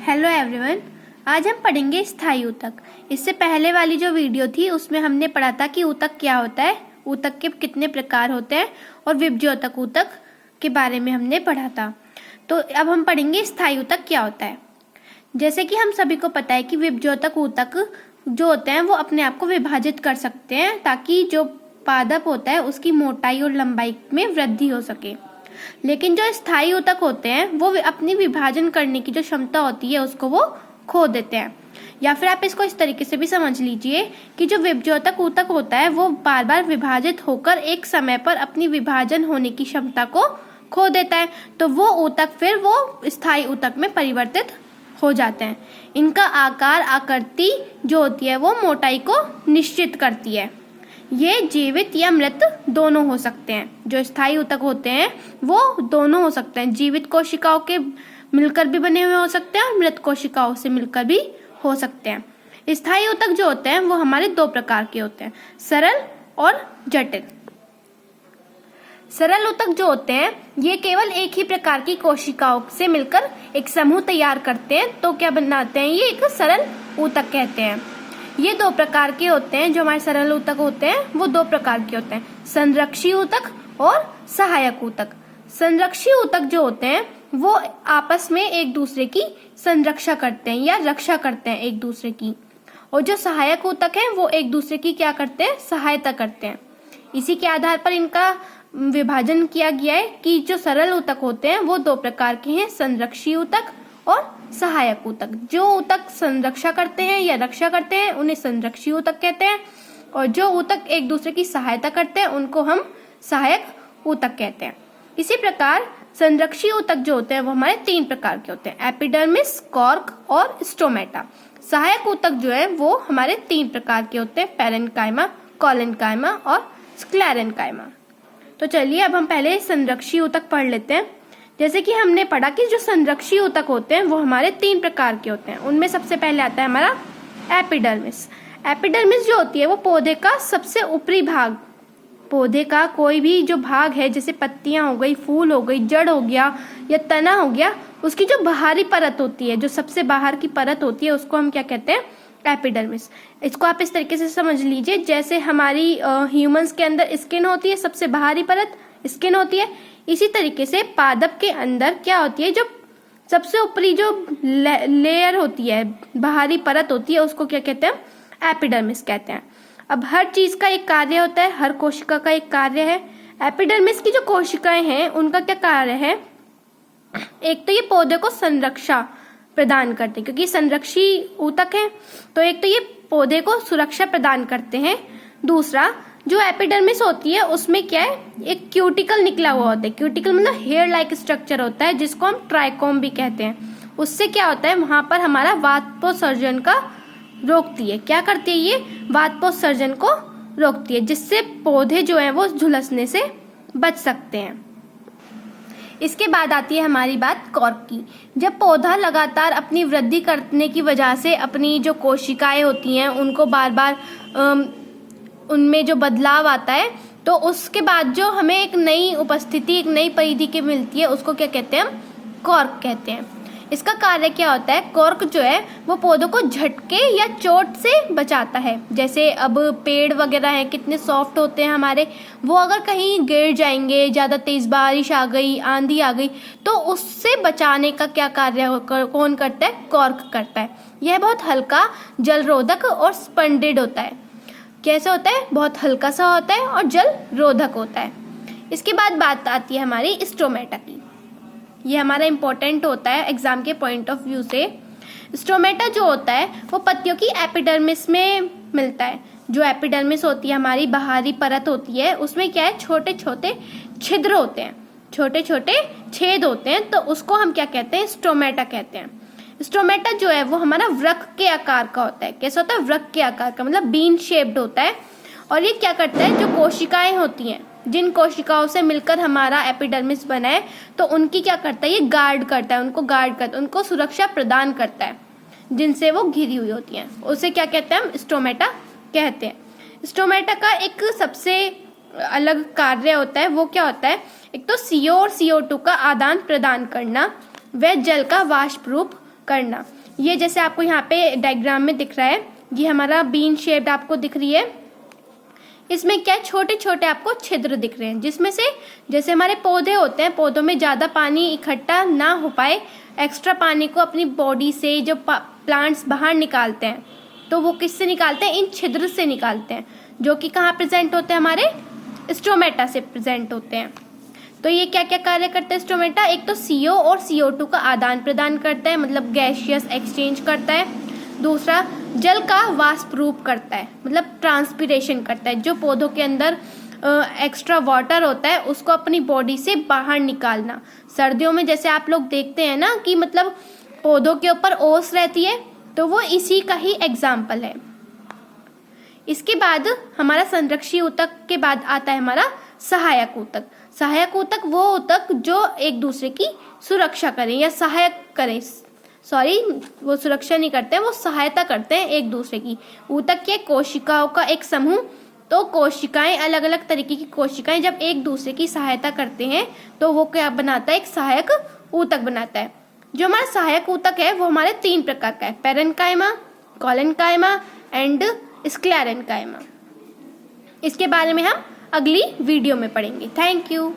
Hello everyone. आज हम पढ़ेंगे स्थायी ऊतक। इससे पहले वाली जो वीडियो थी उसमें हमने पढ़ा था कि ऊतक क्या होता है, ऊतक के कितने प्रकार होते हैं और विभज्योतक ऊतक के बारे में हमने पढ़ा था। तो अब हम पढ़ेंगे स्थायी ऊतक क्या होता है। जैसे कि हम सभी को पता है कि विभज्योतक ऊतक जो होते हैं वो अपने आप को विभाजित कर सकते हैं ताकि जो पादप होता है उसकी मोटाई और लंबाई में वृद्धि हो सके। लेकिन जो स्थायी ऊतक होते हैं वो अपनी विभाजन करने की जो क्षमता होती है उसको वो खो देते हैं। या फिर आप इसको इस तरीके से भी समझ लीजिए कि जो विभज्योतक ऊतक होता है वो बार बार विभाजित होकर एक समय पर अपनी विभाजन होने की क्षमता को खो देता है, तो वो ऊतक फिर वो स्थायी ऊतक में परिवर्तित हो जाते हैं। इनका आकार आकृति जो होती है वो मोटाई को निश्चित करती है। ये जीवित या मृत दोनों हो सकते हैं। जो स्थायी ऊतक होते हैं वो दोनों हो सकते हैं, जीवित कोशिकाओं के मिलकर भी बने हुए हो सकते हैं और मृत कोशिकाओं से मिलकर भी हो सकते हैं। स्थायी ऊतक जो होते हैं वो हमारे दो प्रकार के होते हैं, सरल और जटिल। सरल ऊतक जो होते हैं ये केवल एक ही प्रकार की कोशिकाओं से मिलकर एक समूह तैयार करते हैं, तो क्या बनाते हैं, ये एक सरल ऊतक कहते हैं। ये दो प्रकार के होते हैं। जो हमारे सरल ऊतक होते हैं वो दो प्रकार के होते हैं, संरक्षी ऊतक और सहायक ऊतक। संरक्षी ऊतक जो होते हैं वो आपस में एक दूसरे की संरक्षा करते हैं या रक्षा करते हैं एक दूसरे की, और जो सहायक ऊतक हैं वो एक दूसरे की क्या करते हैं, सहायता करते हैं। इसी के आधार पर इनका विभाजन किया गया है कि जो सरल ऊतक होते हैं वो दो प्रकार के हैं, संरक्षी ऊतक और सहायक ऊतक। जो ऊतक संरक्षा करते हैं या रक्षा करते हैं उन्हें संरक्षी ऊतक कहते हैं, और जो ऊतक एक दूसरे की सहायता करते हैं उनको हम सहायक ऊतक कहते हैं। इसी प्रकार संरक्षी ऊतक जो होते हैं वो हमारे तीन प्रकार के होते हैं, एपिडर्मिस, कॉर्क और स्टोमेटा। सहायक ऊतक जो है वो हमारे तीन प्रकार के होते हैं, पैरेन्काइमा, कोलेन्काइमा और स्क्लेरेन्काइमा। तो चलिए अब हम पहले संरक्षी ऊतक पढ़ लेते हैं। जैसे कि हमने पढ़ा कि जो संरक्षी ऊतक होते हैं वो हमारे तीन प्रकार के होते हैं। उनमें सबसे पहले आता है हमारा एपिडर्मिस। एपिडर्मिस जो होती है वो पौधे का सबसे ऊपरी भाग, पौधे का कोई भी जो भाग है जैसे पत्तियां हो गई, फूल हो गई, जड़ हो गया या तना हो गया, उसकी जो बाहरी परत होती है, जो सबसे बाहर की परत होती है उसको हम क्या कहते हैं, एपिडर्मिस। इसको आप इस तरीके से समझ लीजिए जैसे हमारी ह्यूमंस के अंदर स्किन होती है, सबसे बाहरी परत स्किन होती है, इसी तरीके से पादप के अंदर क्या होती है, जो सबसे ऊपरी जो लेयर होती है, बाहरी परत होती है, उसको क्या कहते हैं, एपिडर्मिस कहते हैं। अब हर चीज का एक कार्य होता है, हर कोशिका का एक कार्य है। एपिडर्मिस की जो कोशिकाएं हैं उनका क्या कार्य है, एक तो ये पौधे को संरक्षा प्रदान करते हैं क्योंकि संरक्षी ऊतक है, तो एक तो ये पौधे को सुरक्षा प्रदान करते हैं। दूसरा जो एपिडर्मिस होती है उसमें क्या है, एक क्यूटिकल निकला हुआ होता है। क्यूटिकल मतलब हेयर लाइक स्ट्रक्चर होता है जिसको हम ट्राइकोम भी कहते हैं। उससे क्या होता है, वहां पर हमारा वातोत्सर्जन का रोकती है। क्या करती है ये, वातोत्सर्जन को रोकती है, जिससे पौधे जो है वो झुलसने से बच सकते हैं। इसके बाद आती है हमारी बात कॉर्क की। जब पौधा लगातार अपनी वृद्धि करने की वजह से अपनी जो कोशिकाएं होती हैं उनको बार बार उनमें जो बदलाव आता है, तो उसके बाद जो हमें एक नई उपस्थिति, एक नई परिधि की मिलती है, उसको क्या कहते हैं, हम कॉर्क कहते हैं। इसका कार्य क्या होता है, कॉर्क जो है वो पौधों को झटके या चोट से बचाता है। जैसे अब पेड़ वगैरह हैं, कितने सॉफ्ट होते हैं हमारे, वो अगर कहीं गिर जाएंगे, ज्यादा तेज बारिश आ गई, आंधी आ गई, तो उससे बचाने का क्या कार्य कौन करता है, कॉर्क करता है। यह बहुत हल्का, जलरोधक और स्पंडिड होता है। कैसे होता है, बहुत हल्का सा होता है और जल रोधक होता है। इसके बाद बात आती है हमारी स्टोमेटा की। ये हमारा इंपॉर्टेंट होता है एग्जाम के पॉइंट ऑफ व्यू से। स्टोमेटा जो होता है वो पत्तियों की एपिडर्मिस में मिलता है। जो एपिडर्मिस होती है हमारी बाहरी परत होती है, उसमें क्या है, छोटे छोटे छिद्र होते हैं, छोटे छोटे छेद होते हैं, तो उसको हम क्या कहते हैं, स्टोमेटा कहते हैं। स्टोमेटा जो है वो हमारा वृक्क के आकार का होता है। कैसा होता है, वृक्क के आकार का, मतलब बीन शेप्ड होता है। और ये क्या करता है, जो कोशिकाएं होती हैं, जिन कोशिकाओं से मिलकर हमारा एपिडर्मिस बना है, तो उनकी क्या करता है, ये गार्ड करता है, उनको गार्ड करता है, उनको सुरक्षा प्रदान करता है, जिनसे वो घिरी हुई होती हैं, उसे क्या कहते हैं, हम स्टोमेटा कहते हैं। स्टोमेटा का एक सबसे अलग कार्य होता है, वो क्या होता है, एक तो CO और CO2 का आदान प्रदान करना व जल का वाष्प रूप करना। ये जैसे आपको यहाँ पे डायग्राम में दिख रहा है, ये हमारा बीन शेप्ड आपको दिख रही है। इसमें क्या छोटे छोटे आपको छिद्र दिख रहे हैं, जिसमें से जैसे हमारे पौधे होते हैं, पौधों में ज़्यादा पानी इकट्ठा ना हो पाए, एक्स्ट्रा पानी को अपनी बॉडी से जो प्लांट्स बाहर निकालते हैं, तो वो किससे निकालते हैं? इन छिद्र से निकालते हैं, जो कि कहाँ प्रेजेंट होते हैं? हमारे स्टोमेटा से प्रेजेंट होते हैं। तो ये क्या क्या कार्य करता है स्टोमेटा? एक तो CO और CO2 का आदान प्रदान करता है, मतलब गैसियस एक्सचेंज करता है। दूसरा, जल का वाष्प रूप करता है, मतलब ट्रांसपिरेशन करता है, जो पौधों के अंदर एक्स्ट्रा वाटर होता है उसको अपनी बॉडी से बाहर निकालना। सर्दियों में जैसे आप लोग देखते हैं ना कि मतलब पौधों के ऊपर ओस रहती है, तो वो इसी का ही एग्जाम्पल है। इसके बाद हमारा संरक्षी ऊतक के बाद आता है हमारा सहायक ऊतक। सहायक ऊतक वो ऊतक जो एक दूसरे की सुरक्षा करें या सहायक करें, वो सुरक्षा नहीं करते हैं, वो सहायता करते हैं एक दूसरे की। ऊतक के कोशिकाओं का एक समूह। तो कोशिकाएं, अलग अलग तरीके की कोशिकाएं जब एक दूसरे की सहायता करते हैं तो वो क्या बनाता है? एक सहायक ऊतक बनाता है। जो हमारा सहायक ऊतक है वो हमारे 3 प्रकार का है, पैरेन्काइमा, कोलेन्काइमा एंड स्क्लेरेन्काइमा। इसके बारे में हम अगली वीडियो में पढ़ेंगे। Thank you.